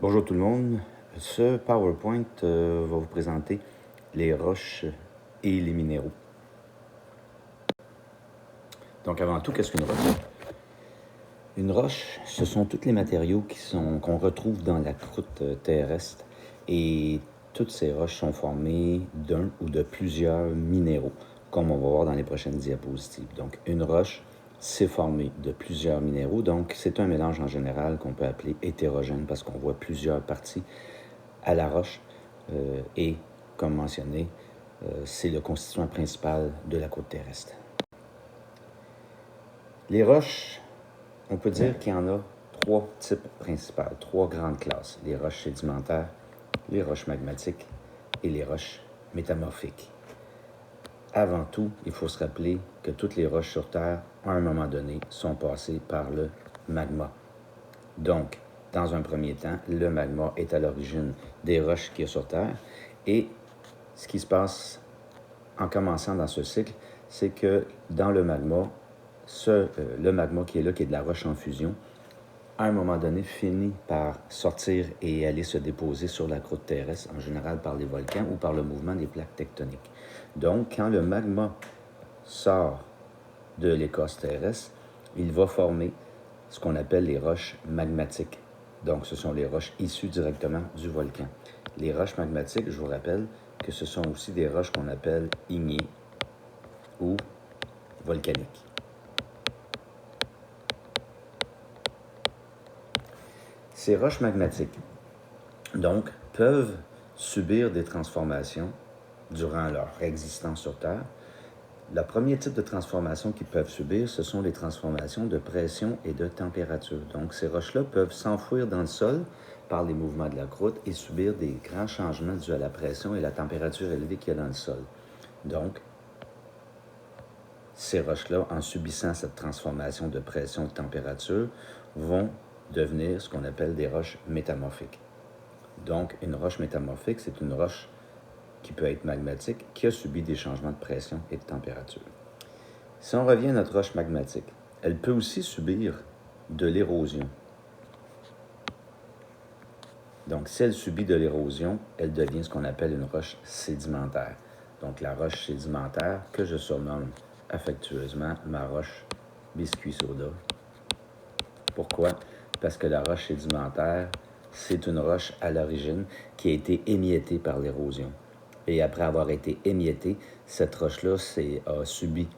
Bonjour tout le monde. Ce PowerPoint va vous présenter les roches et les minéraux. Donc avant tout, qu'est-ce qu'une roche? Une roche, ce sont tous les matériaux qu'on retrouve dans la croûte terrestre et toutes ces roches sont formées d'un ou de plusieurs minéraux, comme on va voir dans les prochaines diapositives. Donc une roche, c'est formé de plusieurs minéraux, donc c'est un mélange en général qu'on peut appeler hétérogène parce qu'on voit plusieurs parties à la roche et, comme mentionné, c'est le constituant principal de la croûte terrestre. Les roches, on peut dire qu'il y en a trois types principaux, trois grandes classes. Les roches sédimentaires, les roches magmatiques et les roches métamorphiques. Avant tout, il faut se rappeler que toutes les roches sur Terre, à un moment donné, sont passées par le magma. Donc, dans un premier temps, le magma est à l'origine des roches qu'il y a sur Terre. Et ce qui se passe en commençant dans ce cycle, c'est que dans le magma, le magma qui est là, qui est de la roche en fusion, à un moment donné, finit par sortir et aller se déposer sur la croûte terrestre, en général par les volcans ou par le mouvement des plaques tectoniques. Donc, quand le magma sort de l'écorce terrestre, il va former ce qu'on appelle les roches magmatiques. Donc, ce sont les roches issues directement du volcan. Les roches magmatiques, je vous rappelle que ce sont aussi des roches qu'on appelle ignées ou volcaniques. Ces roches magmatiques, donc, peuvent subir des transformations durant leur existence sur Terre. Le premier type de transformation qu'ils peuvent subir, ce sont les transformations de pression et de température. Donc, ces roches-là peuvent s'enfouir dans le sol par les mouvements de la croûte et subir des grands changements dus à la pression et la température élevée qu'il y a dans le sol. Donc, ces roches-là, en subissant cette transformation de pression et de température, vont devenir ce qu'on appelle des roches métamorphiques. Donc, une roche métamorphique, c'est une roche qui peut être magmatique, qui a subi des changements de pression et de température. Si on revient à notre roche magmatique, elle peut aussi subir de l'érosion. Donc, si elle subit de l'érosion, elle devient ce qu'on appelle une roche sédimentaire. Donc, la roche sédimentaire, que je surnomme affectueusement ma roche biscuit soda. Pourquoi? Parce que la roche sédimentaire, c'est une roche à l'origine qui a été émiettée par l'érosion. Et après avoir été émiettée, cette roche-là a subi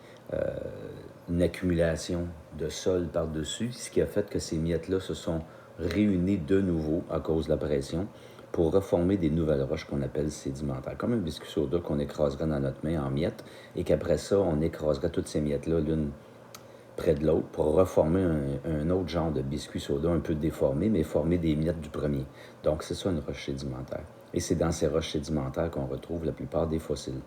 une accumulation de sol par-dessus, ce qui a fait que ces miettes-là se sont réunies de nouveau à cause de la pression pour reformer des nouvelles roches qu'on appelle sédimentaires, comme un biscuit soda qu'on écraserait dans notre main en miettes et qu'après ça, on écraserait toutes ces miettes-là l'une près de l'autre pour reformer un autre genre de biscuit soda un peu déformé, mais former des miettes du premier. Donc, c'est ça une roche sédimentaire. Et c'est dans ces roches sédimentaires qu'on retrouve la plupart des fossiles.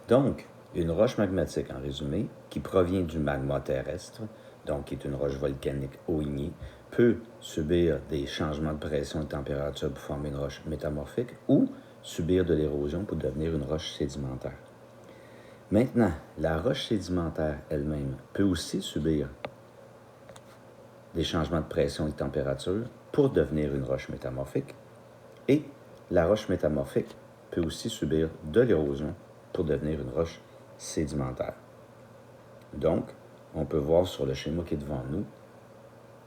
Donc, une roche magmatique, en résumé, qui provient du magma terrestre, donc qui est une roche volcanique ou ignée, peut subir des changements de pression et de température pour former une roche métamorphique ou subir de l'érosion pour devenir une roche sédimentaire. Maintenant, la roche sédimentaire elle-même peut aussi subir des changements de pression et de température pour devenir une roche métamorphique. Et la roche métamorphique peut aussi subir de l'érosion pour devenir une roche sédimentaire. Donc, on peut voir sur le schéma qui est devant nous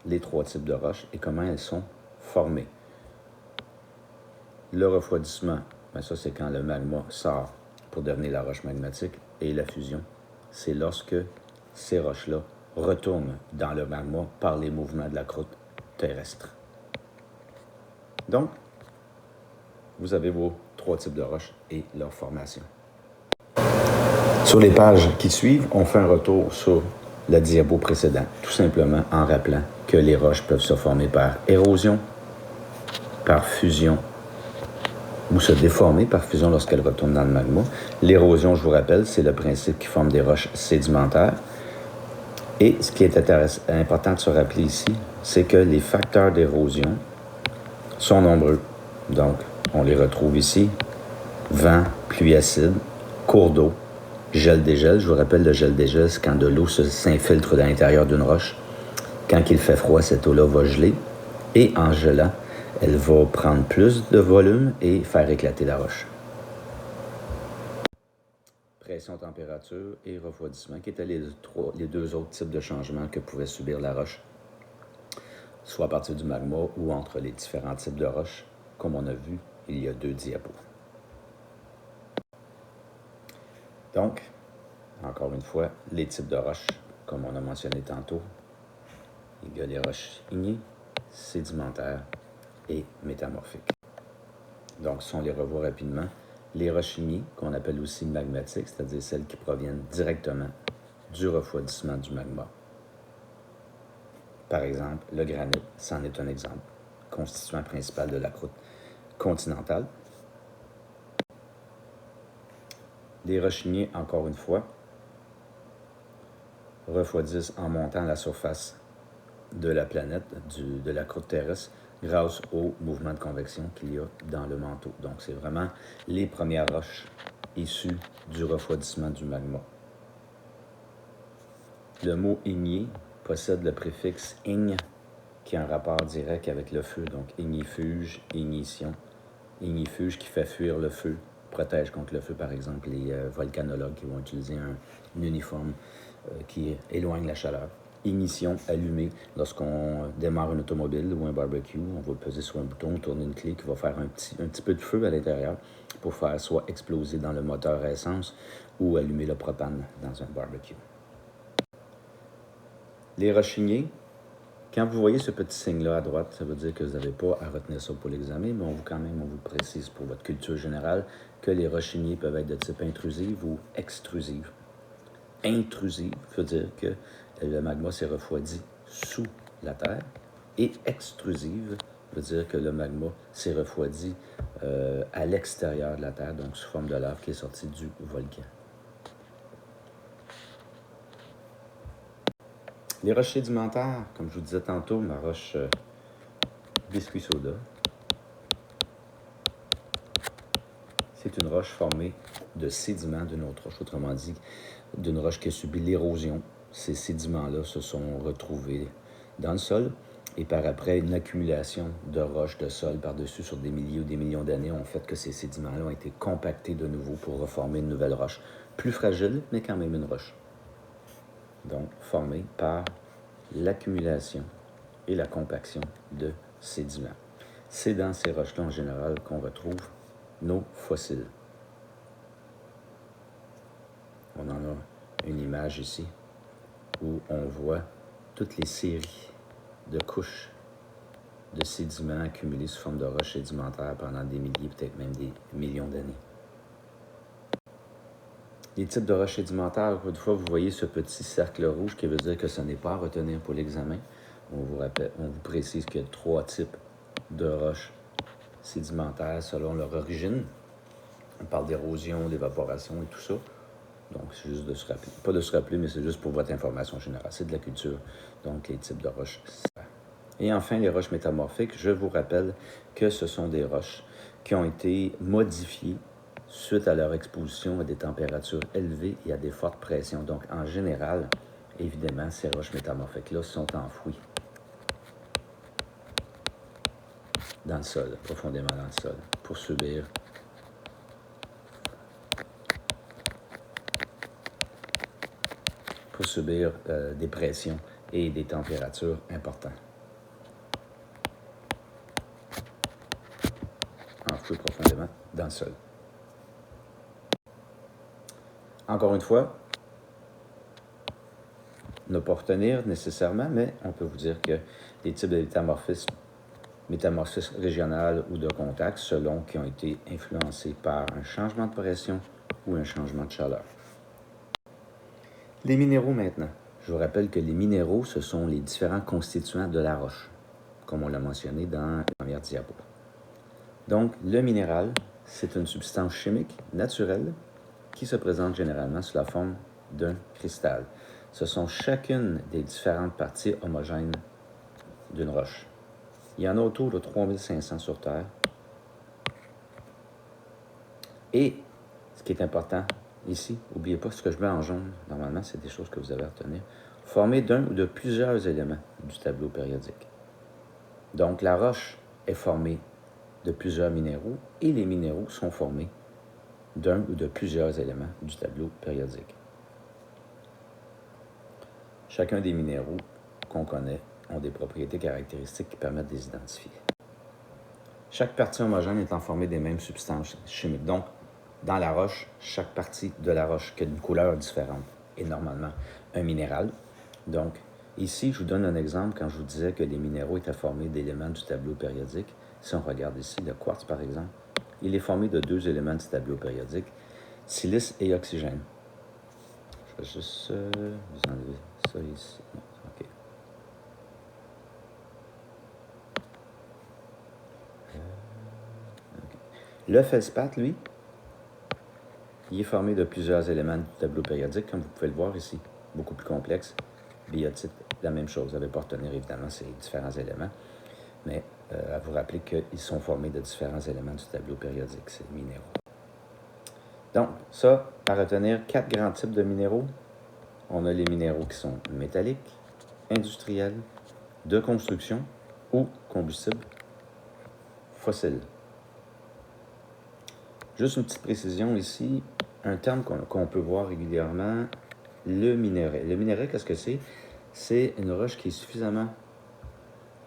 les trois types de roches et comment elles sont formées. Le refroidissement, ça c'est quand le magma sort pour devenir la roche magmatique, et la fusion, c'est lorsque ces roches-là retournent dans le magma par les mouvements de la croûte terrestre. Donc, vous avez vos trois types de roches et leur formation. Sur les pages qui suivent, on fait un retour sur le diapo précédent, tout simplement en rappelant que les roches peuvent se former par érosion, par fusion, ou se déformer par fusion lorsqu'elles retournent dans le magma. L'érosion, je vous rappelle, c'est le principe qui forme des roches sédimentaires. Et ce qui est important de se rappeler ici, c'est que les facteurs d'érosion sont nombreux. Donc, on les retrouve ici. Vent, pluie acide, cours d'eau, gel-dégel. Je vous rappelle, le gel-dégel, c'est quand de l'eau s'infiltre dans l'intérieur d'une roche. Quand il fait froid, cette eau-là va geler. Et en gelant, Elle va prendre plus de volume et faire éclater la roche. Pression, température et refroidissement, qui étaient les deux autres types de changements que pouvait subir la roche, soit à partir du magma ou entre les différents types de roches, comme on a vu il y a 2 diapos. Donc, encore une fois, les types de roches, comme on a mentionné tantôt, il y a les roches ignées, sédimentaires et métamorphiques. Donc, si on les revoit rapidement, les roches ignées, qu'on appelle aussi magmatiques, c'est-à-dire celles qui proviennent directement du refroidissement du magma. Par exemple, le granit, c'en est un exemple, constituant principal de la croûte continentale. Les roches ignées, encore une fois, refroidissent en montant à la surface de la planète, de la croûte terrestre, grâce au mouvement de convection qu'il y a dans le manteau. Donc, c'est vraiment les premières roches issues du refroidissement du magma. Le mot igné possède le préfixe igne, qui a un rapport direct avec le feu, donc ignifuge, ignition. Ignifuge qui fait fuir le feu, protège contre le feu, par exemple, les volcanologues qui vont utiliser un uniforme qui éloigne la chaleur. Ignition, allumer. Lorsqu'on démarre une automobile ou un barbecue, on va peser sur un bouton, tourner une clé qui va faire un petit peu de feu à l'intérieur pour faire soit exploser dans le moteur à essence ou allumer le propane dans un barbecue. Les roches ignées, quand vous voyez ce petit signe-là à droite, ça veut dire que vous n'avez pas à retenir ça pour l'examen, mais on vous précise pour votre culture générale que les roches ignées peuvent être de type intrusive ou extrusive. Intrusive veut dire que le magma s'est refroidi sous la terre et extrusive veut dire que le magma s'est refroidi à l'extérieur de la terre, donc sous forme de lave qui est sortie du volcan. Les roches sédimentaires, comme je vous disais tantôt, ma roche biscuit soda, c'est une roche formée de sédiments d'une autre roche, autrement dit, d'une roche qui a subi l'érosion. Ces sédiments-là se sont retrouvés dans le sol et par après, une accumulation de roches de sol par-dessus sur des milliers ou des millions d'années ont fait que ces sédiments-là ont été compactés de nouveau pour reformer une nouvelle roche, plus fragile, mais quand même une roche. Donc, formée par l'accumulation et la compaction de sédiments. C'est dans ces roches-là, en général, qu'on retrouve nos fossiles. On en a une image ici où on voit toutes les séries de couches de sédiments accumulés sous forme de roches sédimentaires pendant des milliers, peut-être même des millions d'années. Les types de roches sédimentaires, encore une fois, vous voyez ce petit cercle rouge qui veut dire que ce n'est pas à retenir pour l'examen. On vous précise qu'il y a 3 types de roches sédimentaires selon leur origine. On parle d'érosion, d'évaporation et tout ça. Donc, c'est juste de se rappeler. Pas de se rappeler, mais c'est juste pour votre information générale. C'est de la culture, donc les types de roches. Et enfin, les roches métamorphiques, je vous rappelle que ce sont des roches qui ont été modifiées suite à leur exposition à des températures élevées et à des fortes pressions. Donc, en général, évidemment, ces roches métamorphiques-là sont enfouies dans le sol, profondément dans le sol, pour subir des pressions et des températures importantes. Enfouies profondément dans le sol. Encore une fois, ne pas retenir nécessairement, mais on peut vous dire que les types de métamorphisme régional ou de contact, selon qui ont été influencés par un changement de pression ou un changement de chaleur. Les minéraux maintenant. Je vous rappelle que les minéraux, ce sont les différents constituants de la roche, comme on l'a mentionné dans la première diapo. Donc, le minéral, c'est une substance chimique naturelle qui se présente généralement sous la forme d'un cristal. Ce sont chacune des différentes parties homogènes d'une roche. Il y en a autour de 3500 sur Terre. Et, ce qui est important ici, n'oubliez pas ce que je mets en jaune, normalement, c'est des choses que vous avez à retenir, formées d'un ou de plusieurs éléments du tableau périodique. Donc, la roche est formé de plusieurs minéraux et les minéraux sont formés d'un ou de plusieurs éléments du tableau périodique. Chacun des minéraux qu'on connaît ont des propriétés caractéristiques qui permettent de les identifier. Chaque partie homogène étant formée des mêmes substances chimiques. Donc, dans la roche, chaque partie de la roche qui a une couleur différente est normalement un minéral. Donc, ici, je vous donne un exemple quand je vous disais que les minéraux étaient formés d'éléments du tableau périodique. Si on regarde ici, le quartz, par exemple, il est formé de 2 éléments du tableau périodique, silice et oxygène. Je vais juste vous enlever ça ici. OK. Le feldspath, lui, il est formé de plusieurs éléments du tableau périodique, comme vous pouvez le voir ici, beaucoup plus complexe. Biotite, la même chose. Vous n'avez pas à retenir évidemment ces différents éléments, mais à vous rappeler qu'ils sont formés de différents éléments du tableau périodique, ces minéraux. Donc, ça, à retenir, 4 grands types de minéraux. On a les minéraux qui sont métalliques, industriels, de construction ou combustibles, fossiles. Juste une petite précision ici, un terme qu'on peut voir régulièrement, le minerai. Le minerai, qu'est-ce que c'est? C'est une roche qui est suffisamment,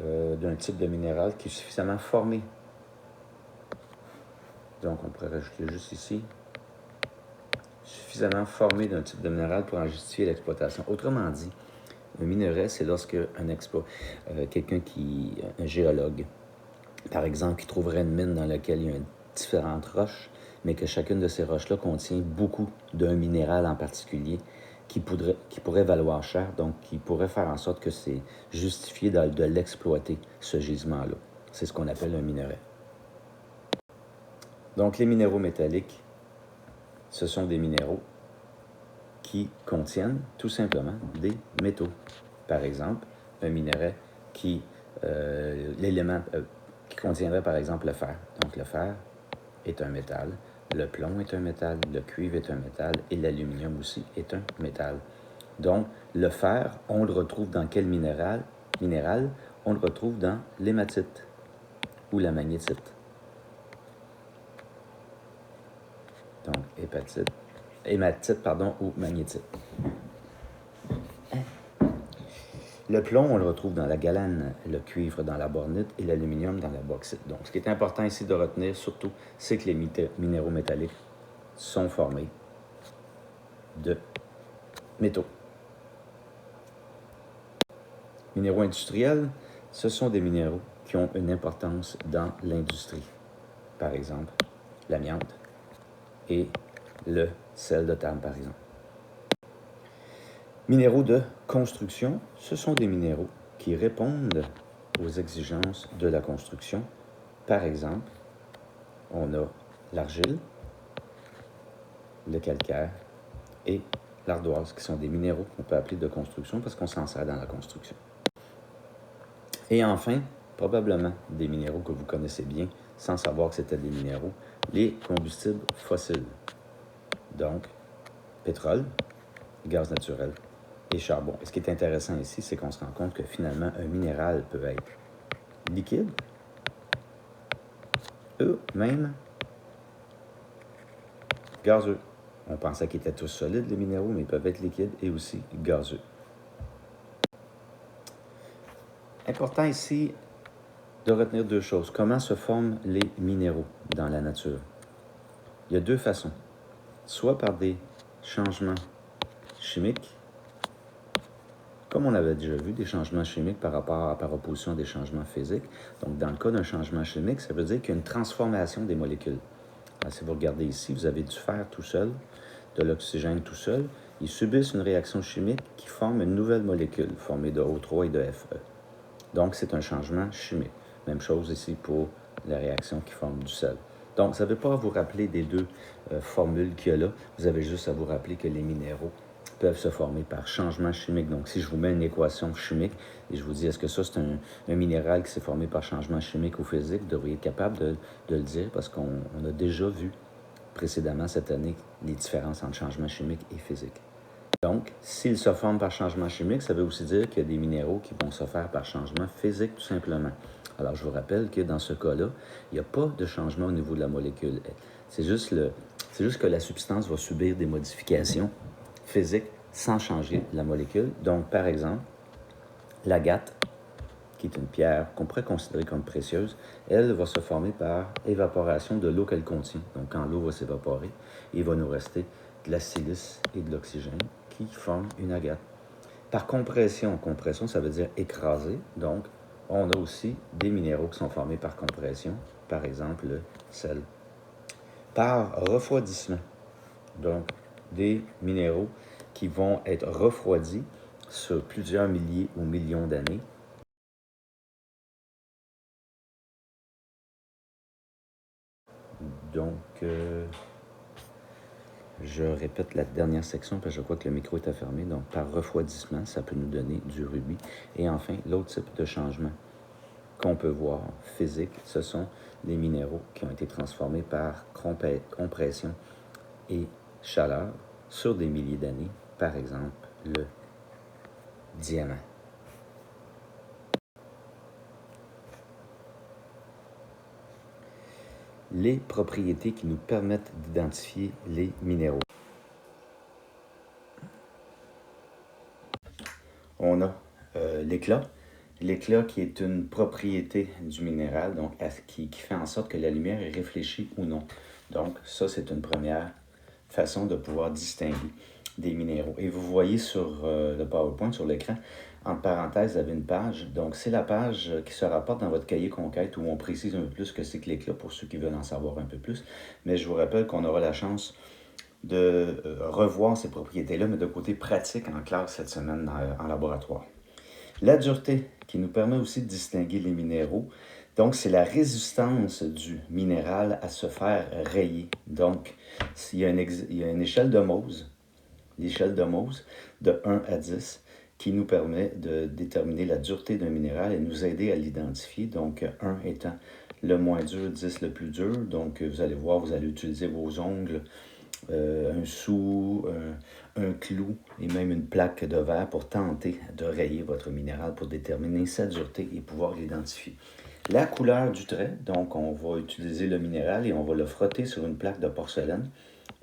d'un type de minéral, qui est suffisamment formé. Donc, on pourrait rajouter juste ici, suffisamment formé d'un type de minéral pour en justifier l'exploitation. Autrement dit, un minerai, c'est lorsque quelqu'un un géologue, par exemple, qui trouverait une mine dans laquelle il y a différentes roches, mais que chacune de ces roches-là contient beaucoup d'un minéral en particulier qui pourrait valoir cher, donc qui pourrait faire en sorte que c'est justifié de l'exploiter, ce gisement-là. C'est ce qu'on appelle un minerai. Donc, les minéraux métalliques, ce sont des minéraux qui contiennent tout simplement des métaux. Par exemple, un minerai qui contiendrait par exemple le fer. Donc, le fer est un métal, le plomb est un métal, le cuivre est un métal et l'aluminium aussi est un métal. Donc, le fer, on le retrouve dans quel minéral? On le retrouve dans l'hématite ou la magnétite. Donc, hématite ou magnétite. Le plomb, on le retrouve dans la galène, le cuivre dans la bornite et l'aluminium dans la bauxite. Donc, ce qui est important ici de retenir surtout, c'est que les minéraux métalliques sont formés de métaux. Minéraux industriels, ce sont des minéraux qui ont une importance dans l'industrie. Par exemple, l'amiante et le sel de table, par exemple. Minéraux de construction, ce sont des minéraux qui répondent aux exigences de la construction. Par exemple, on a l'argile, le calcaire et l'ardoise, qui sont des minéraux qu'on peut appeler de construction parce qu'on s'en sert dans la construction. Et enfin, probablement des minéraux que vous connaissez bien, sans savoir que c'était des minéraux, les combustibles fossiles. Donc, pétrole, gaz naturel et charbon. Et ce qui est intéressant ici, c'est qu'on se rend compte que finalement, un minéral peut être liquide, même gazeux. On pensait qu'ils étaient tous solides, les minéraux, mais ils peuvent être liquides et aussi gazeux. Important ici de retenir 2 choses. Comment se forment les minéraux dans la nature? Il y a 2 façons. Soit par des changements chimiques, comme on avait déjà vu, des changements chimiques par opposition à des changements physiques. Donc, dans le cas d'un changement chimique, ça veut dire qu'il y a une transformation des molécules. Alors, si vous regardez ici, vous avez du fer tout seul, de l'oxygène tout seul. Ils subissent une réaction chimique qui forme une nouvelle molécule formée de O3 et de Fe. Donc, c'est un changement chimique. Même chose ici pour la réaction qui forme du sel. Donc, ça ne veut pas vous rappeler des 2 formules qu'il y a là. Vous avez juste à vous rappeler que les minéraux peuvent se former par changement chimique. Donc, si je vous mets une équation chimique et je vous dis, est-ce que ça, c'est un minéral qui s'est formé par changement chimique ou physique, vous devriez être capable de le dire parce qu'on a déjà vu précédemment cette année les différences entre changement chimique et physique. Donc, s'ils se forment par changement chimique, ça veut aussi dire qu'il y a des minéraux qui vont se faire par changement physique, tout simplement. Alors, je vous rappelle que dans ce cas-là, il n'y a pas de changement au niveau de la molécule. C'est juste que la substance va subir des modifications physiques sans changer la molécule. Donc, par exemple, l'agate, qui est une pierre qu'on pourrait considérer comme précieuse, elle va se former par évaporation de l'eau qu'elle contient. Donc, quand l'eau va s'évaporer, il va nous rester de la silice et de l'oxygène qui forment une agate. Par compression, compression, ça veut dire écraser. Donc, on a aussi des minéraux qui sont formés par compression, par exemple le sel. Par refroidissement, donc des minéraux qui vont être refroidis sur plusieurs milliers ou millions d'années. Donc, je répète la dernière section parce que je crois que le micro est fermé. Donc, par refroidissement, ça peut nous donner du rubis. Et enfin, l'autre type de changement qu'on peut voir physique, ce sont les minéraux qui ont été transformés par compression et chaleur sur des milliers d'années. Par exemple, le diamant. Les propriétés qui nous permettent d'identifier les minéraux. On a l'éclat. L'éclat qui est une propriété du minéral, donc qui fait en sorte que la lumière est réfléchie ou non. Donc ça, c'est une première façon de pouvoir distinguer des minéraux. Et vous voyez sur le PowerPoint, sur l'écran, entre parenthèses, vous avez une page. Donc c'est la page qui se rapporte dans votre cahier conquête où on précise un peu plus ce que c'est que l'éclat pour ceux qui veulent en savoir un peu plus. Mais je vous rappelle qu'on aura la chance de revoir ces propriétés-là, mais de côté pratique en classe cette semaine en laboratoire. La dureté, qui nous permet aussi de distinguer les minéraux. Donc, c'est la résistance du minéral à se faire rayer. Donc, il y a une échelle de Mohs, l'échelle de Mohs de 1 à 10, qui nous permet de déterminer la dureté d'un minéral et nous aider à l'identifier. Donc, 1 étant le moins dur, 10 le plus dur. Donc, vous allez voir, vous allez utiliser vos ongles, un sou, un clou et même une plaque de verre pour tenter de rayer votre minéral pour déterminer sa dureté et pouvoir l'identifier. La couleur du trait, donc on va utiliser le minéral et on va le frotter sur une plaque de porcelaine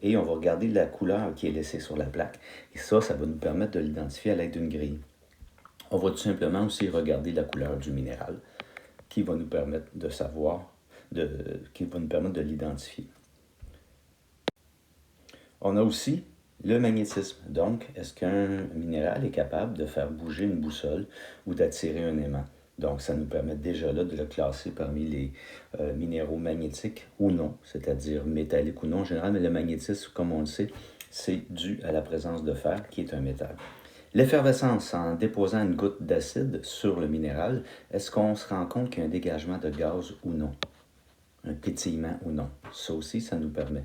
et on va regarder la couleur qui est laissée sur la plaque. Et ça va nous permettre de l'identifier à l'aide d'une grille. On va tout simplement aussi regarder la couleur du minéral qui va nous permettre de savoir, qui va nous permettre de l'identifier. On a aussi le magnétisme. Donc, est-ce qu'un minéral est capable de faire bouger une boussole ou d'attirer un aimant? Donc, ça nous permet déjà là de le classer parmi les minéraux magnétiques ou non, c'est-à-dire métalliques ou non en général, mais le magnétisme, comme on le sait, c'est dû à la présence de fer qui est un métal. L'effervescence, en déposant une goutte d'acide sur le minéral, est-ce qu'on se rend compte qu'il y a un dégagement de gaz ou non? Un pétillement ou non? Ça aussi, ça nous permet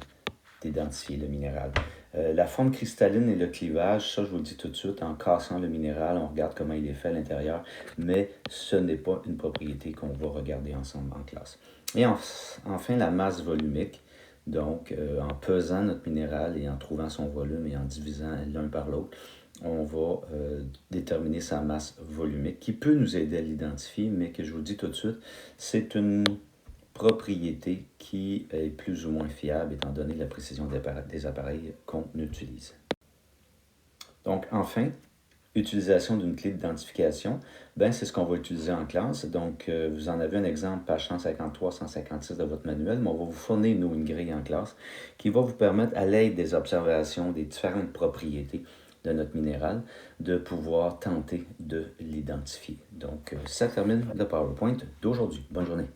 d'identifier le minéral. La forme cristalline et le clivage, ça je vous le dis tout de suite, en cassant le minéral, on regarde comment il est fait à l'intérieur, mais ce n'est pas une propriété qu'on va regarder ensemble en classe. Et enfin, la masse volumique, donc en pesant notre minéral et en trouvant son volume et en divisant l'un par l'autre, on va déterminer sa masse volumique qui peut nous aider à l'identifier, mais que je vous le dis tout de suite, c'est une propriété qui est plus ou moins fiable étant donné la précision des appareils qu'on utilise. Donc enfin, utilisation d'une clé d'identification, c'est ce qu'on va utiliser en classe. Donc vous en avez un exemple, page 153, 156 de votre manuel, mais on va vous fournir une grille en classe qui va vous permettre, à l'aide des observations des différentes propriétés de notre minéral, de pouvoir tenter de l'identifier. Donc ça termine le PowerPoint d'aujourd'hui. Bonne journée.